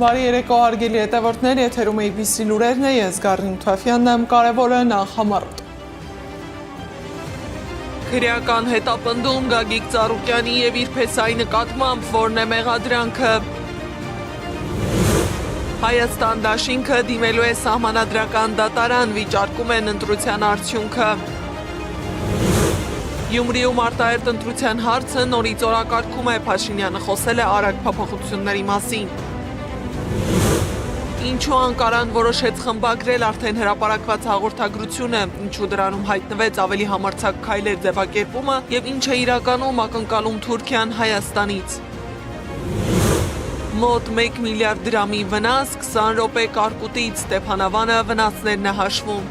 Բարի երեկո հարգելի հետևորդներ, եթերում ABC լուրերն է, ես Գառնիկ Թուաֆյանն եմ, կարևորը նախ համառոտ։ Քրեական հետապնդում Գագիկ Ծառուկյանի եւ իր փեսայի նկատմամբ որն է մեղադրանքը։ Հայաստան դաշինքը դիմելու է սահմանադրական դատարան, վիճարկում են ընտրության արդյունքը։ Գյումրիում արտահերթ ընտրության հարցը նորից օրակարգում է, Փաշինյանը խոսել է արագ փոփոխությունների մասին։ Ինչու Անկարան որոշեց խմբագրել արդեն հրապարակված հաղորդագրությունը, ինչու դրանում հայտնվեց ավելի համարձակ քայլեր ձևակերպումը եւ ինչ է իրականում ակնկալում Թուրքիան Հայաստանից։ Մոտ 1 միլիարդ դրամի վնաս, 20 րոպե կարկուտից, Ստեփանավանը վնասներն է հաշվում։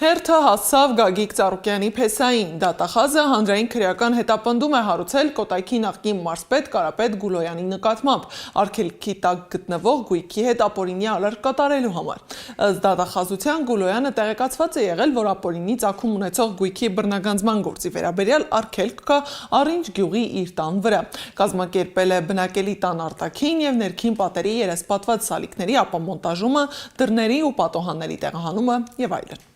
Հերթը հասավ Գագիկ Ծառուկյանի փեսային, դատախազը հանրային քրեական հետապնդում է հարուցել Կոտայքի նախկին մարզպետ Կարապետ Գուլոյանի նկատմամբ արգելքի տակ գտնվող գույքի հետ ապօրինի արարք կատարելու համար։ Ըստ դատախազության Գուլոյանը տեղեկացված է եղել, որ ապօրինի ծագում ունեցող գույքի բռնագանձման գործի վերաբերյալ արգելք կա Առինջ գյուղի իր տան վրա։ Կազմակերպել է բնակելի տան արտաքին եւ ներքին պատերի երեսպատված սալիկների ապամոնտաժումը, դռների ու պատոհանների տեղահանումը եւ այլն։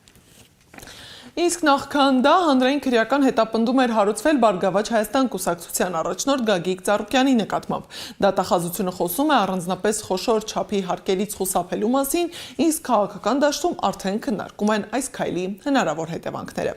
Իսկ նախքան դա հանրային քրեական հետապնդում էր հարուցվել Բարգավաճ Հայաստան կուսակցության առաջնորդ Գագիկ Ծառուկյանի նկատմամբ։ Դատախազությունը խոսում է առանձնապես խոշոր չափի հարկերից խուսափելու մասին, իսկ քաղաքական դաշտում արդեն քննարկում են այս քայլի հնարավոր հետևանքները։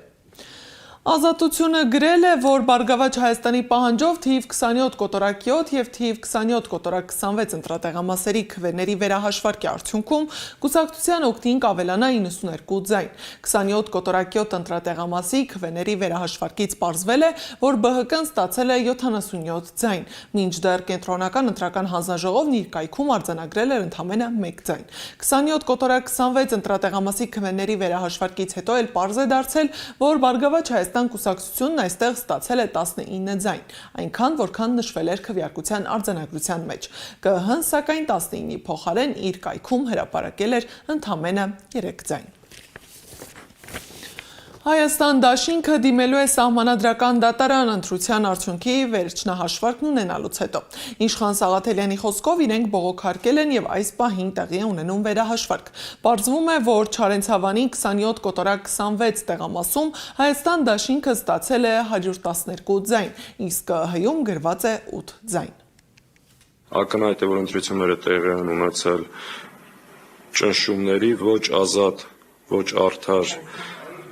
Ազատությունը գրել է, որ Բարգավաճ Հայաստանի պահանջով թիվ 27 կոտորակ 7 եւ թիվ 27 կոտորակ 26 ընտրատեղամասերի քվեների վերահաշվարկի արդյունքում կուսակցության օգտին կավելանա 92 ձայն։ 27 կոտորակ 7 ընտրատեղամասի քվեների վերահաշվարկից պարզվել է, որ ԲՀԿ-ն ստացել է 77 ձայն, մինչդեռ կենտրոնական ընտրական հանձնաժողովն իր կայքում արձանագրել էր ընդամենը 1 ձայն։ 27 կոտորակ 26 ընտրատեղամասի քվեների վերահաշվարկից հետո էլ պարզ է դարձել, որ Բարգավաճ Հայաստան կուսակցությունն այստեղ ստացել է 19 ձայն, այնքան, որքան նշվել էր քվեարկության արձանագրության մեջ։ ԿԸՀ-ն սակայն 19-ի փոխարեն իր կայքում հրապարակել էր ընդամենը 3 ձայն։ Հայաստան դաշինքը դիմելու է սահմանադրական դատարան ընտրության արդյունքի վերջնահաշվարկն ունենալուց հետո։ Իշխան Սաղաթելյանի խոսքով իրենք բողոքարկել են եւ այս պահին տեղի է ունենում վերահաշվարկ։ Պարզվում է, որ Չարենցավանի 27 կոտորակ 26 տեղամասում Հայաստան դաշինքը ստացել է 112 ձայն, իսկ ԿԸՀ-ում գրված է 8 ձայն։ Ակնհայտ է, որ ընտրությունները տեղի են ունեցել ճնշումների ոչ ազատ, ոչ արդար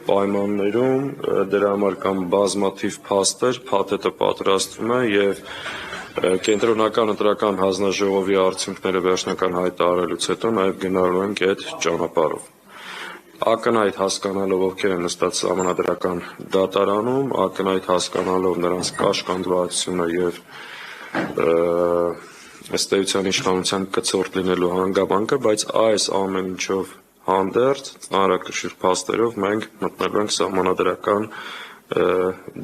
պայմաններում, դրա համար կամ բազմաթիվ փաստեր, փաթեթը պատրաստվում է եւ կենտրոնական ընտրական հանձնաժողովի արդյունքները վերջնական հայտարարելուց հետո նաեւ գնալու ենք այդ ճանապարհով։ Ակնհայտ հասկանալով ովքեր են նստած սահմանադրական դատարանում, ակնհայտ հասկանալով նրանց կաշկանդվածությունը եւ ըստ էության իշխանության կցորդ լինելու հանգամանքը, բայց այս ամեն ինչով հանդերձ ծանրակշիռ փաստերով մենք մտնելու ենք սահմանադրական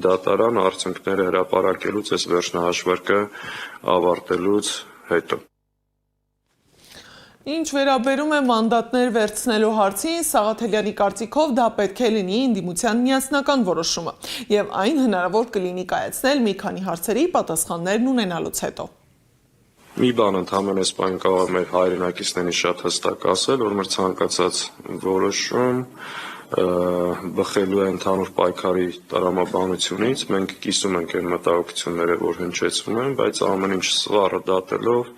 դատարան արդյունքները հրապարակելուց, այս վերջնահաշվարկը ավարտելուց հետո։ Ինչ վերաբերում է մանդատներ վերցնելու հարցին, Սաղաթելյանի կարծիքով դա պետք է լինի ընդդիմության միասնական որոշումը, եւ այն հնարավոր կլինի կայացնել մի քանի հարցերի պատասխաններն ունենալուց հետո։ Մի բան ընդհանրապես պայն կարող մեր հայրենակիցներին շատ հստակ ասել, որ մեր ցանկացած որոշում բխելու է ընդհանուր պայքարի տրամաբանությունից, մենք կիսում ենք այն մտահոգությունները, որ հնչեցվում են, բայց ամեն ինչ սվառը դատելով,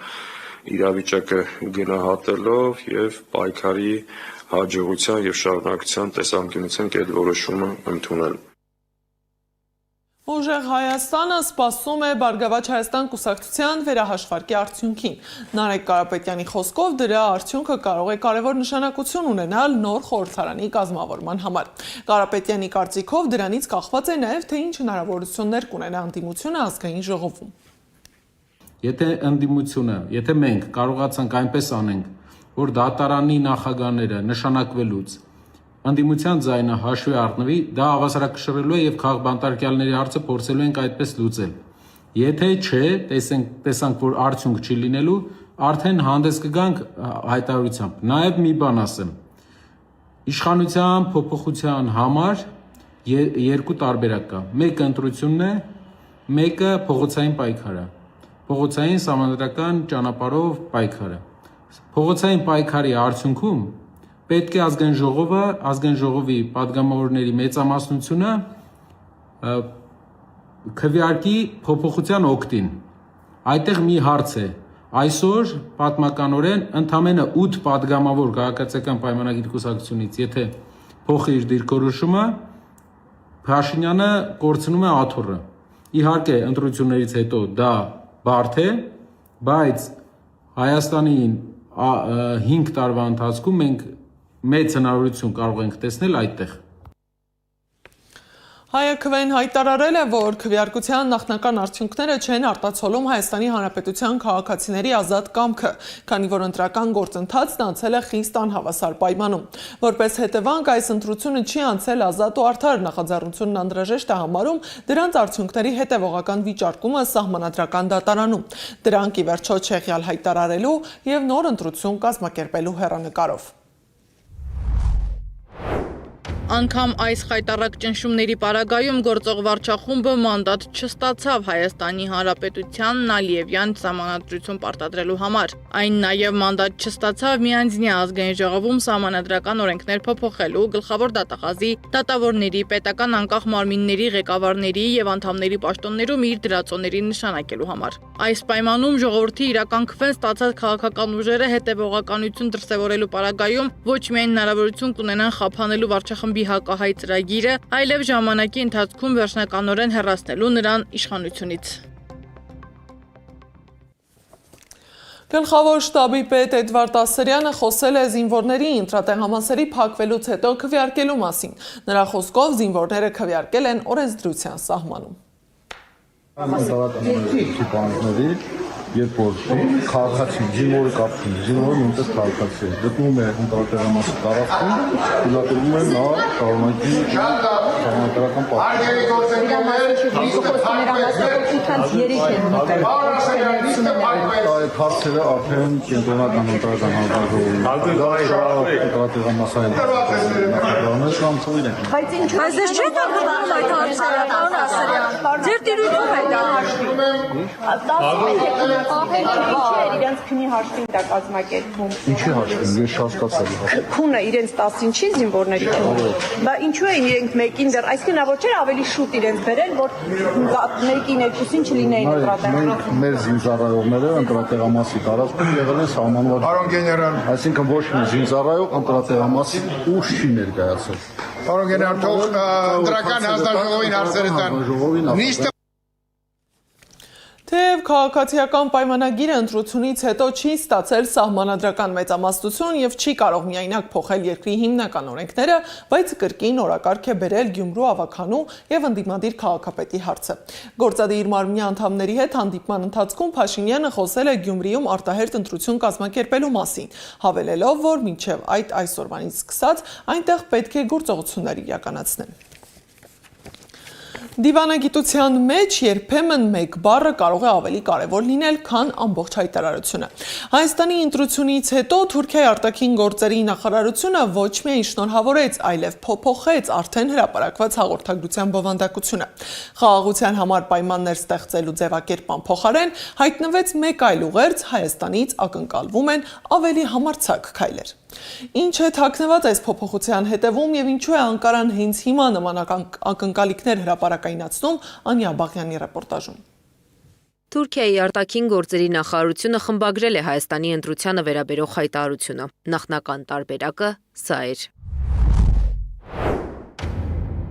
իրավիճակը գնահատելով եւ պայքարի հաջողության եւ շարունակության տեսանկյունից ենք այդ որոշումը ընդունել։ Ուժեղ Հայաստանը սպասում է Բարգավաճ Հայաստան կուսակցության վերահաշվարկի արդյունքին։ Նարեկ Կարապետյանի խոսքով դրա արդյունքը կարող է կարևոր նշանակություն ունենալ նոր խորհրդարանի կազմավորման համար։ Կարապետյանի կարծիքով դրանից կախված է նաև թե ինչ հնարավորություններ կունենա ընդդիմությունը ազգային ժողովում։ Եթե մենք կարողացանք այնպես անենք, որ դատարանի նախագահները նշանակվելուց ընդդիմության ձայնը հաշվի առնվի, դա հավասարակշռելու է եւ քաղաքբանտարկյալների հարցը փորձելու ենք այդպես լուծել։ Եթե չէ, տեսանք, որ արդյունք չի լինելու, արդեն հանդես կգանք հայտարարությամբ։ Նաեւ մի բան ասեմ. իշխանության փոփոխության համար երկու տարբերակ կա։ Մեկը ընտրությունն է, մեկը փողոցային պայքարը։ Փողոցային սահմանադրական ճանապարհով պայքարը։ Փողոցային պայքարի արդյունքում պետք է ազգային ժողովի падգամավորների մեծամասնությունը քվեարկի փոփոխության օգտին։ Այդտեղ մի հարց է։ Այսօր պատմականորեն ընդամենը 8 падգամավոր քաղաքացիական պայմանագիր կուսակցությունից, եթե փոխի իր դիրքորոշումը, Փաշինյանը կորցնում է աթոռը։ Իհարկե, ընտրություններից հետո դա բարդ է, բայց Հայաստանի 5 տարվա ընթացքում մենք մեծ հնարավորություն կարող ենք տեսնել այդտեղ։ Հայաքվեն հայտարարել է, որ քվեարկության նախնական արդյունքները չեն արտացոլում Հայաստանի Հանրապետության քաղաքացիների ազատ կամքը, քանի որ ընտրական գործընթացն անցել է խիստ անհավասար պայմանում։ Որպես հետևանք, այս ընտրությունը չի անցել ազատ ու արդար, նախաձեռնությունն անհրաժեշտ է համարում դրանց արդյունքների հետևողական վիճարկումը սահմանադրական դատարանում։ Դրանք ի վերջո չեղյալ հայտարարելու և նոր ընտրություն կազմակերպելու հեռանկարով։ Անգամ այս խայտառակ ճնշումների պարագայում գործող վարչախումբը մանդատ չստացավ Հայաստանի Հանրապետությանն Ալիևյան սահմանադրություն պարտադրելու համար։ Այն նաև մանդատ չստացավ միանձնյա ազգային ժողովում սահմանադրական օրենքներ փոփոխելու, գլխավոր դատախազի, դատավորների, պետական անկախ մարմինների ղեկավարների և անդամների պաշտոններում իր դրածոների նշանակելու համար։ Այս պայմանում ժողովրդի իրական քվեն ստացած քաղաքական ուժերը հետևողականություն դրսևորելու պարագայում ոչ միայն հնարավորություն կունենան խափանելու վարչախմբի հակահայ ծրագիրը, այլև ժամանակի ընթացքում վերջնականորեն հեռացնելու նրան իշխանությունից։ Գլխավոր շտաբի պետ Էդվարդ Ասրյանը խոսել է զինվորների ընտրատեղամասերի փակվելուց հետո քվեարկելու մասին։ Նրա խոսքով զինվորները քվեարկել են օրենսդրության սահմանում։ Երբ որ քաղաքացի զինվորը կապվում է, զինվորը նույնպես քաղաքացի է, գտնվում է ընտրատեղամասի տարածքում, թույլատրվում է նա շարունակի սահմանադրական Այդ հարցերը արդեն կենտրոնական ընտրական հանձնաժողովի ընտրատեղամասային նախագահներ կամ ծույլ են։ Բայց ինչ ձեզ չէ կապվում այդ հարցերը, պարոն Ասրյան։ Ձեր տիրույթում է դա հաշվի։ Իրենց քնի հաշվին դա կազմակերպվում։ Ինչի հաշվին, ես չհասկացա։ Քունը իրենց 10-ին չի զինվորների քունը։ Բա ինչու են իրենք մեկին դեռ, այսինքն նա ոչ էր ավելի շուտ իրենց բերել, որ մեկին երկուսին չլինեին ընտրատեղամասը։ Մեր զինծառայողները ընտրատեղամասի տարածքում եղել են սահմանված։ Պարոն գեներալ, Այսինքն ոչ մի զինծառայող ընտրատեղամասի ուժ չի ներկայացել։ պարոն գեներալ, թող ընտրական հանձնաժողովին հարցերը տան։ Թեև քաղաքացիական պայմանագիրը ընտրությունից հետո չի ստացել սահմանադրական մեծամասնություն և չի կարող միայնակ փոխել երկրի հիմնական օրենքները, բայց կրկին օրակարգ է բերել Գյումրու ավագանու և ընդդիմադիր քաղաքապետի հարցը։ Գործադիր մարմնի անդամների հետ հանդիպման ընթացքում Փաշինյանը խոսել է Գյումրիում արտահերթ ընտրություն կազմակերպելու մասին, հավելելով, որ մինչև այսօրվանից սկսած այնտեղ պետք է գործողություններ իրականացնեն։ Դիվանագիտության մեջ երբեմն մեկ բառը կարող է ավելի կարևոր լինել, քան ամբողջ հայտարարությունը։ Հայաստանի ընտրությունից հետո Թուրքիայի արտաքին գործերի նախարարությունը ոչ միայն շնորհավորեց, այլև փոփոխեց արդեն հրապարակված հաղորդագրության բովանդակությունը։ Խաղաղության համար պայմաններ ստեղծելու ձևակերպման փոխարեն հայտնվեց մեկ այլ ուղերձ, Հայաստանից ակնկալվում են ավելի համարձակ քայլեր։ Ինչ է թաքնված այս փոփոխության հետևում և ինչու է Անկարան հենց հիմա նման ակնկալիքներ հրապարակայնացնում, Անյա Բաղյանի ռեպորտաժում։ Թուրքիայի արտաքին գործերի նախարարությունը խմբագրել է Հայաստանի ընտրությանը վերաբերող հայտարարությունը։ Նախնական տարբերակը սա էր։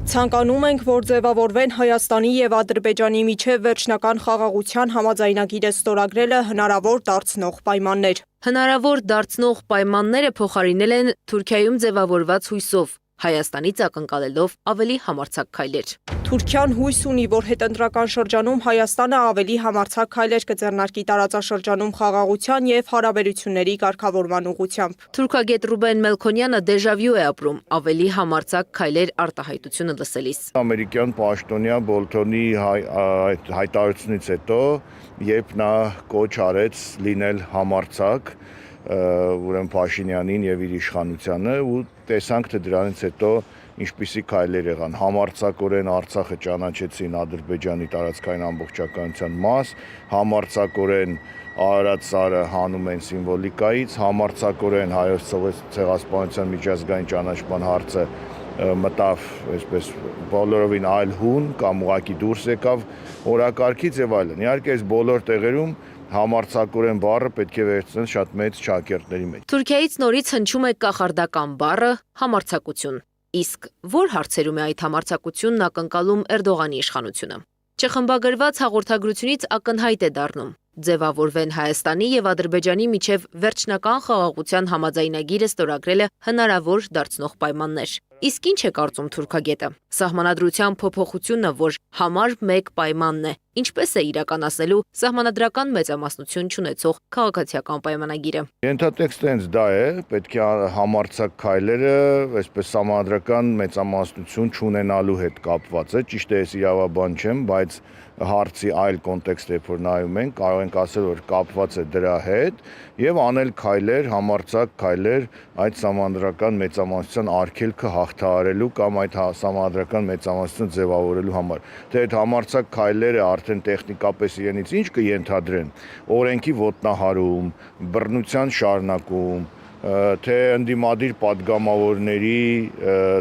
Ցանկանում ենք, որ ձևավորվեն Հայաստանի և Ադրբեջանի միջև վերջնական խաղաղության համաձայնագիրը ստորագրելը հնարավոր դարձնող պայմաններ։ Հնարավոր դարձնող պայմանները փոխարինել են Թուրքիայում ձևավորված հույսով, Հայաստանից ակնկալելով ավելի համարձակ քայլեր։ Թուրքիան հույս ունի, որ հետընտրական շրջանում Հայաստանը ավելի համարձակ քայլեր կձեռնարկի տարածաշրջանում խաղաղության և հարաբերությունների կարգավորման ուղղությամբ։ Թուրքագետ Ռուբեն Մելքոնյանը դեժավյու է ապրում ավելի համարձակ քայլեր արտահայտությունը լսելիս։ Ամերիկյան պաշտոնյա Բոլթոնի հայտարարությունից հետո, երբ նա կոչ արեց լինել համարձակ, ուրեմն Փաշինյանին եւ իր իշխանությանը ու տեսանք թե դրանից հետո ինչպիսի քայլեր եղան։ Համարձակորեն Արցախը ճանաչեցին Ադրբեջանի տարածքային ամբողջականության մաս, համարձակորեն Արարատ սարը հանում են սիմվոլիկայից, համարձակորեն Հայոց ցեղասպանության միջազգային ճանաչման հարցը մտավ այսպես բոլորովին այլ հուն կամ ուղակի դուրս եկավ օրակարգից եւ այլն։ Իհարկե այս բոլոր տեղերում համարձակորեն բառը պետք է վերցնել շատ մեծ ճակերտների մեջ։ Թուրքիայից նորից հնչում է կախարդական բառը համարձակություն։ Իսկ որ հարցերում է այդ համարձակությունն ակնկալում Էրդողանի իշխանությունը։ Չխմբագրված հաղորդագրությունից ակնհայտ է դառնում. ձևավորվեն Հայաստանի եւ Ադրբեջանի միջև վերջնական խաղաղության համաձայնագիրը ստորագրելը հնարավոր դարձնող պայմաններ։ Իսկ ինչ է կարծում թուրքագետը։ Սահմանադրության փոփոխությունը, որ համար 1 պայմանն է, ինչպես է իրականացնելու սահմանադրական մեծամասնություն չունեցող քաղաքացիական պայմանագիրը։ Ենթատեքստը հենց դա է, պետք է համարձակ քայլերը, այսպես սահմանադրական մեծամասնություն չունենալու հետ կապված է, ճիշտ է, ես իրավաբան չեմ, բայց հարցի այլ կոնտեքստ երբ որ նայում ենք, կարող ենք ասել, որ կապված է դրա հետ եւ անել քայլեր, համարձակ քայլեր այդ սահմանադրական մեծամասնության արգելքը հաղթահարելու կամ այդ սահմանադրական մեծամասնությունը ձևավորելու համար։ Թե այդ համարձակ քայլերը արդեն տեխնիկապես իրենից ինչ կենթադրեն, օրենքի ոտնահարում, բռնության շարունակում, թե ընդդիմադիր падգամավորների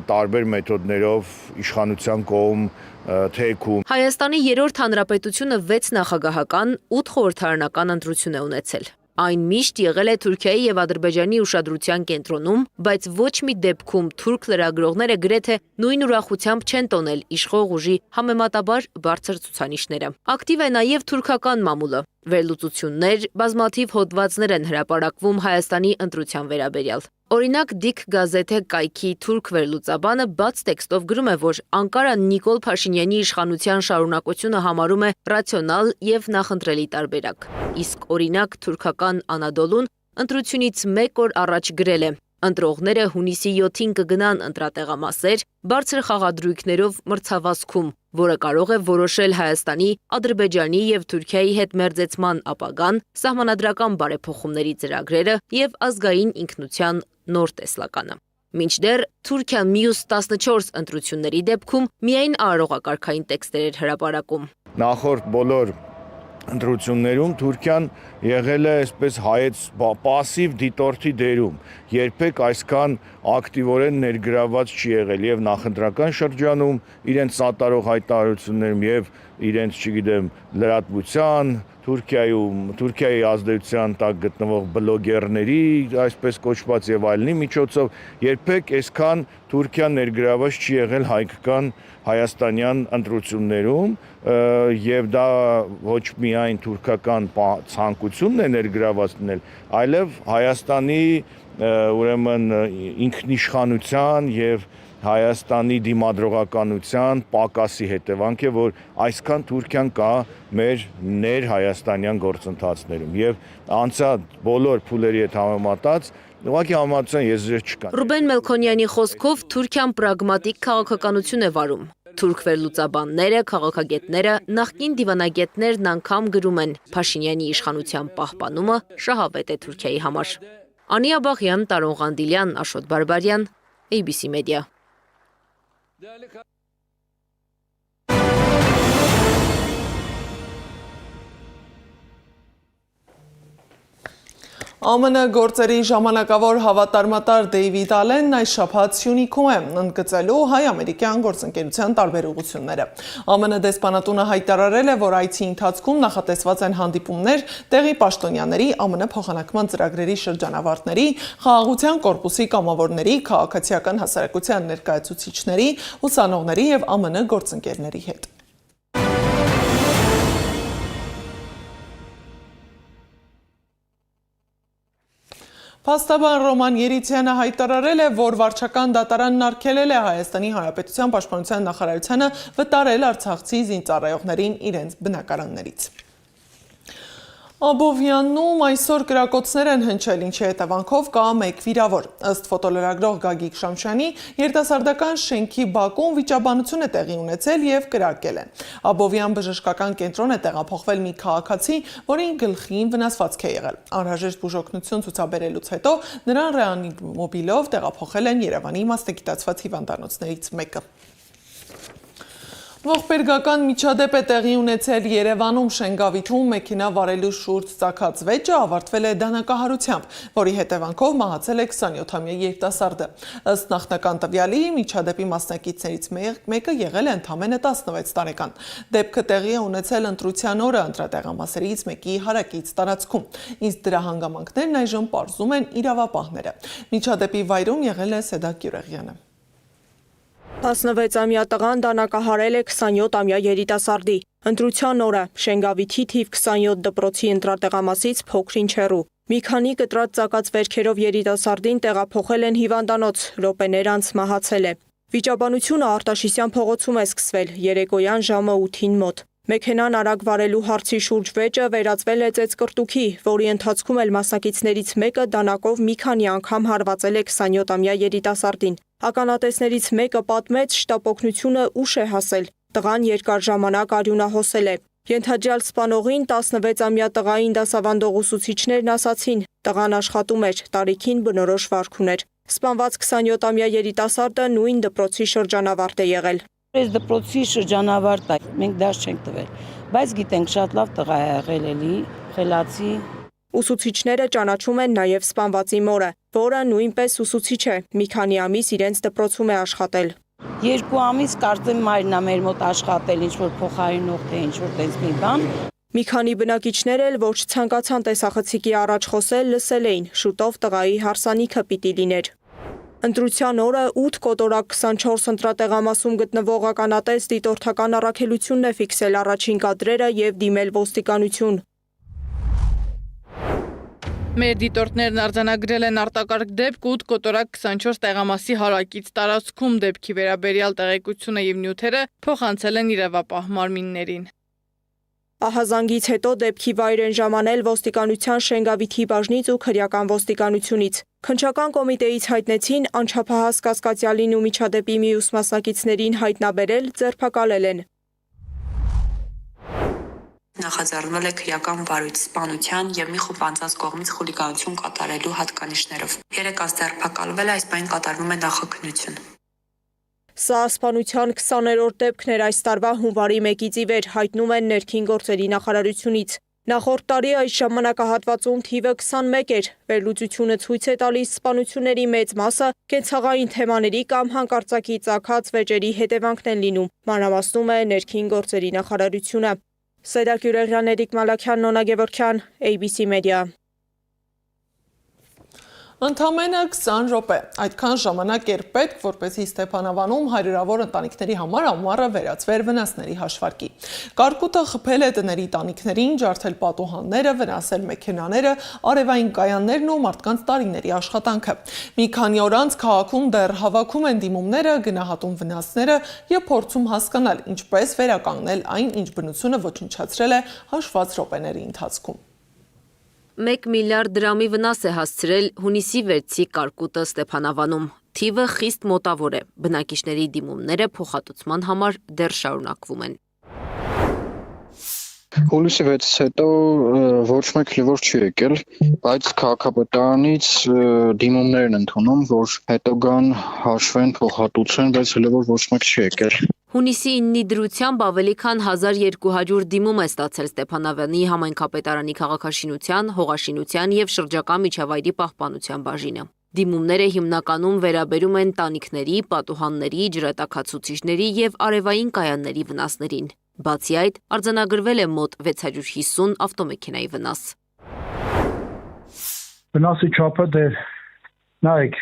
տարբեր մեթոդներով իշխանության կողմ թեքում։ Հայաստանի 3-րդ հանրապետությունը 6 նախագահական, 8 խորհրդարանական ընտրություն է ունեցել։ Այն միշտ եղել է Թուրքիայի եւ Ադրբեջանի ուշադրության կենտրոնում, բայց ոչ մի դեպքում թուրք լրագրողները գրեթե նույն ուրախությամբ չեն տոնել իշխող ուժի համեմատաբար բարձր ցուցանիշները։ Ակտիվ է նաեւ թուրքական մամուլը։ Վերլուծություններ, բազմաթիվ հոդվածներ են հրապարակվում Հայաստանի ընտրության վերաբերյալ։ Օրինակ Դիք գազեթե կայքի թուրք վերլուծաբանը բաց տեքստով գրում է, որ Անկարան Նիկոլ Փաշինյանի իշխանության շարունակությունը համարում է ռացիոնալ եւ նախընտրելի տարբերակ։ Իսկ օրինակ թուրքական Անադոլուն ընտրությունից 1 օր առաջ գրել է. Ընտրողները հունիսի 7-ին կգնան ընտրատեղամասեր բարձր խաղադրույքներով մրցավազքում, որը կարող է որոշել Հայաստանի, Ադրբեջանի եւ Թուրքիայի հետ մերձեցման ապագան, սահմանադրական բարեփոխումների ծրագրերը եւ ազգային ինքնության նոր տեսլականը։ Մինչդեռ Թուրքիան մյուս 14 ընտրությունների դեպքում միայն արարողակարգային տեքստեր էր հրապարակում։ Նախորդ բոլոր ընտրություններում Թուրքիան եղել է այսպես հայեց պասիվ դիտորդի դերում, երբեք այսքան ակտիվորեն ներգրաված չի եղել եւ նախընտրական շրջանում իրենց սատարող հայտարարություններում եւ իրենց, չգիտեմ, լրատվության, Թուրքիայի ազդեցության տակ գտնվող բլոգերների, այսպես կոչված եւ այլնի միջոցով երբեք այսքան Թուրքիան ներգրաված չի եղել հայկական հայաստանյան ընտրություններում եւ դա ոչ միայն թուրքական ցանկությունն է ներգրաված լինել, այլև Հայաստանի ուրեմն ինքնիշխանության եւ Հայաստանի դիմադրողականության պակասի հետևանք է, որ այսքան Թուրքիան կա մեր ներ-հայաստանյան գործընթացներում եւ անցած բոլոր փուլերի հետ համեմատած ուղղակի համացան եզրեր չկան։ Ռուբեն Մելքոնյանի խոսքով Թուրքիան պրագմատիկ քաղաքականություն է վարում։ Թուրք վերլուծաբանները, քաղաքագետները, նախկին դիվանագետներն անգամ գրում են Փաշինյանի իշխանության պահպանումը շահավետ է Թուրքիայի համար։ Անի Աբաղյան, Տարոն Ղանդիլյան, Աշոտ Բարբարյան, ABC Media։ ԱՄՆ գործերի ժամանակավոր հավատարմատար Դեյվիդ Ալենն այս շաբաթ Սյունիքում է ընդգծելու հայ-ամերիկյան գործընկերության տարբեր ուղղությունները։ ԱՄՆ դեսպանատունը հայտարարել է, որ այցի ընթացքում նախատեսված են հանդիպումներ տեղի պաշտոնյաների, ԱՄՆ փոխանակման ծրագրերի շրջանավարտների, խաղաղության կորպուսի կամավորների, քաղաքացիական հասարակության ներկայացուցիչների, ուսանողների եւ ԱՄՆ գործընկերների հետ։ Փաստաբան Ռոման Երիցյանը հայտարարել է, որ վարչական դատարանն արգելել է Հայաստանի Հանրապետության պաշտպանության նախարարությանը վտարել արցախցի զինծառայողներին իրենց բնակարաններից։ Աբովյանում այսօր կրակոցներ են հնչել, ինչի հետևանքով կա մեկ վիրավոր։ Ըստ ֆոտոլրագրող Գագիկ Շամշյանի, երիտասարդական շենքի բակում վիճաբանություն է տեղի ունեցել եւ կրակել են։ Աբովյան բժշկական կենտրոն է տեղափոխվել մի քաղաքացի, որի գլխին վնասվածք է եղել։ Անհրաժեշտ բուժօգնություն ցուցաբերելուց հետո նրան ռեանիմոբիլով տեղափոխել են Երևանի մասնագիտացված հիվանդանոցներից մեկը։ Ողբերգական միջադեպ է տեղի ունեցել Երևանում Շենգավիթում մեքենա վարելու շուրջ ծագած վեճը ավարտվել է դանակահարությամբ, որի հետևանքով մահացել է 27-ամյա երիտասարդը։ Ըստ նախնական տվյալի, միջադեպի մասնակիցներից մեկը եղել է ընդամենը 16 տարեկան։ Դեպքը տեղի է ունեցել ընտրության օրը ընտրատեղամասերից մեկի հարակից տարածքում, իսկ դրա հանգամանքներն այժմ պարզում են իրավապահները։ Միջադեպի վայրում եղել է Սեդակ Յուրեղյանը։ 16-ամյա տղան դանակահարել է 27-ամյա երիտասարդի։ Ընտրության օրը Շենգավիթի թիվ 27 դպրոցի ընտրատեղամասից փոքրինչ հեռու։ Մի քանի կտրած ծակած վերքերով երիտասարդին տեղափոխել են հիվանդանոց, րոպեներ անց մահացել է։ Վիճաբանությունը Արտաշիսյան փողոցում է սկսվել երեկոյան ժամը 8-ին մոտ։ Մեքենան արագ վարելու հարցի շուրջ վեճը վերածվել է ծեծկռտուքի, որի ընթացքում էլ մասնակիցներից մեկը դանակով մի քանի անգամ հարվածել է 27-ամյա երիտասարդին։ Ականատեսներից մեկը պատմեց, շտապօգնությունը ուշ է հասել։ Տղան երկար ժամանակ արյունահոսել է։ Ենթադրյալ սպանողին 16-ամյա տղային դասավանդող ուսուցիչներն ասացին, տղան աշխատում էր, տարիքին բնորոշ վարք ուներ։ Սպանված 27-ամյա երիտասարդը նույն դպրոցի շրջանավարտ է եղել։ Այս դպրոցի շրջանավարտ է, մենք դաս չենք տվել, բայց գիտենք շատ լավ տղա է եղել էլի, խելացի։ Ուսուցիչները ճանաչում են նաև սպանվածի մորը, որը նույնպես ուսուցիչ է, մի քանի ամիս իրենց դպրոցում է աշխատել։ 2 ամիս կարծեմ մայրն է մեր մոտ աշխատել, ինչ-որ փոխարինող թե ինչ-որ տենց մի բան։ Մի քանի բնակիչներ էլ ոչ ցանկացան տեսախցիկի առաջ խոսել, լսել էին, շուտով տղայի հարսանիքը պիտի լիներ։ Ընտրության օրը 8 կոտորակ 24 ընտրատեղամասում գտնվող ականատես դիտորդական առաքելությունն է ֆիքսել առաջին կադրերը եւ դիմել ոստիկանություն։ Մեր դիտորդներն արձանագրել են արտակարգ դեպք 8 կոտորակ 24 տեղամասի հարակից տարածքում դեպքի վերաբերյալ տեղեկությունը եւ նյութերը փոխանցել են իրավապահ մարմիններին։ Ահազանգից հետո դեպքի վայր են ժամանել ոստիկանության Շենգավիթի բաժնից ու քրեական ոստիկանությունից։ Քննչական կոմիտեից հայտնեցին անչափահաս կասկածյալին ու միջադեպի մյուս մասնակիցներին հայտնաբերել, ձերբակալել են։ Նախաձեռնվել է քրեական վարույթ, սպանության եւ մի խումբ անձանց կողմից խուլիգանություն կատարելու հատկանիշներով։ 3 անձ ձերբակալվել է, այս պայն կատարվում է նախաքննություն։ Սա սպանության 20-րդ դեպքն էր այս տարվա հունվարի 1-ից ի վեր, հայտնում են ներքին գործերի նախարարությունից։ Նախորդ տարի այս ժամանակահատվածում թիվը 21 էր։ Վերլուծությունը ցույց է տալիս սպանությունների մեծ մասը կենցաղային թեմաների կամ հանկարծակի ծագած վեճերի հետևանքն են լինում, մանրամասնում է ներքին գործերի նախարարությունը։ Սեդակ Յուրեղյան, Էրիկ Մալաքյան, Նոնա Գևորգյան, ABC Media։ Ընդամենը 20 րոպե, այդքան ժամանակ էր պետք, որպեսզի Ստեփանավանում հարյուրավոր ընտանիքների համար ամառը վերածվեր վնասների հաշվարկի։ Կարկուտը խփել է տների տանիքներին, ջարդել պատուհանները, վնասել մեքենաները, արևային կայաններն ու մարդկանց տարիների աշխատանքը։ Մի քանի օր անց քաղաքում դեռ հավաքում են դիմումները, գնահատում վնասները եւ փորձում հասկանալ, ինչպես վերականգնել այն, ինչ բնությունը ոչնչացրել է հաշված րոպեների ընթացքում։ 1 միլիարդ դրամի վնաս է հասցրել հունիսի 6-ի կարկուտը Ստեփանավանում։ Թիվը խիստ մոտավոր է։ Բնակիչների դիմումները փոխհատուցման համար դեռ շարունակվում են։ Հուլիսի 6-ից հետո ոչ մեկ լիվոր չի եկել, բայց քաղաքապետարանից դիմումներ են ընդունում, որ հետո գան հաշվեն, փոխհատուցեն, բայց լիվոր ոչ մեկ չի եկել։ Հունիսի 9-ի դրությամբ ավելի քան 1200 դիմում է ստացել Ստեփանավանի համայնքապետարանի քաղաքաշինության, հողաշինության եւ շրջակա միջավայրի պահպանության բաժինը։ Դիմումները հիմնականում վերաբերում են տանիքների, պատուհանների, ջրատաքացուցիչների եւ արևային կայանների վնասներին։ Բացի այդ, արձանագրվել է մոտ 650 ավտոմեքենայի վնաս։ Վնասի չափը դեռ նայեք,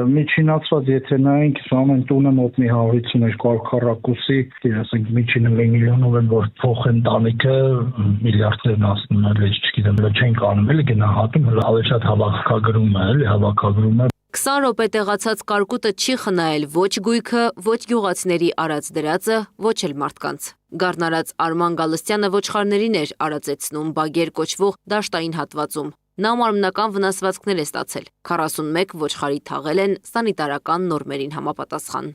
միջինացված եթե նայենք, ամեն տունը մոտ մի 150-200 քառակուսի, ասենք միջինը 1 միլիոնով են որ փոխեն տանիքը, միլիարդներն ասնում են, չգիտեմ, չենք անում, էլի գնահատում, ավելի շատ հավաքագրում է, էլի հավաքագրում է։ 20 րոպե տեղացած կարկուտը չի խնայել ոչ գույքը, ոչ գյուղացիների արած դրածը, ոչ էլ մարդկանց։ Գառնարած Արման Գալստյանը ոչխարներին էր արածեցնում բագեր կոչվող դաշտային հատվածում։ Նա մարմնական վնասվածքներ է ստացել։ 41 ոչխարի թաղել են սանիտարական նորմերին համապատասխան։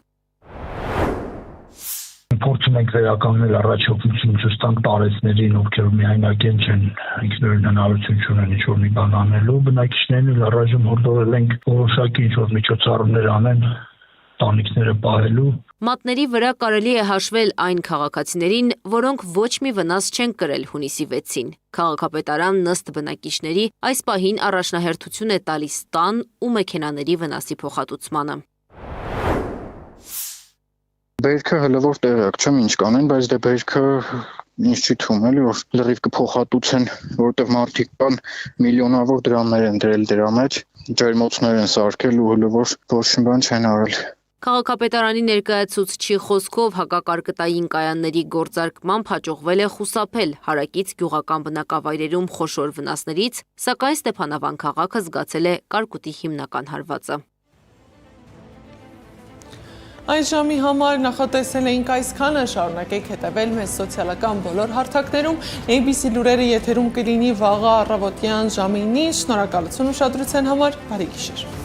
Փորձում ենք վերականգնել առաջողություն ցույց տանք տարեցներին, ովքեր միայնակեն չեն, ինքնուրույն հնարավորություն չունեն ինչ-որ մի բան անելու, բնակիչներն էլ առայժմ հորդորել ենք որոշակի ինչ-որ միջոցառումներ անեն, տանիքները պահելու։ Մատների վրա կարելի է հաշվել այն քաղաքացիներին, որոնք ոչ մի վնաս չեն կրել հունիսի 6-ին։ Քաղաքապետարանն ըստ բնակիչների այս պահին առաջնահերթություն է տալիս տան ու մեքենաների վնասի փոխհատուցմանը։ Բերքը հլվոր տեղյակ չեմ ինչ կանեն, բայց դե բերքը ինչ չի թվում էլի, որ լրիվ կփոխհատուցեն, որտեղ մարդիկ կան միլիոնավոր դրամներ են դրել դրա մեջ, ջերմոցներ են սարքել ու հլվոր ոչ մի բան չեն արել։ Քաղաքապետարանի ներկայացուցչի խոսքով հակակարկտային կայանների գործարկմամբ հաջողվել է խուսափել հարակից գյուղական բնակավայրերում խոշոր վնասներից, սակայն Ստեփանավան քաղաքը զգացել է կարկուտի հիմնական հարվածը։ Այս ժամի համար նախատեսել էինք այսքանը, շարունակեք հետևել մեզ սոցիալական բոլոր հարթակներում, ABC լուրերը եթերում կլինի վաղը առավոտյան ժամի 9, շնորհակալություն ուշադրության համար, բարի գիշեր։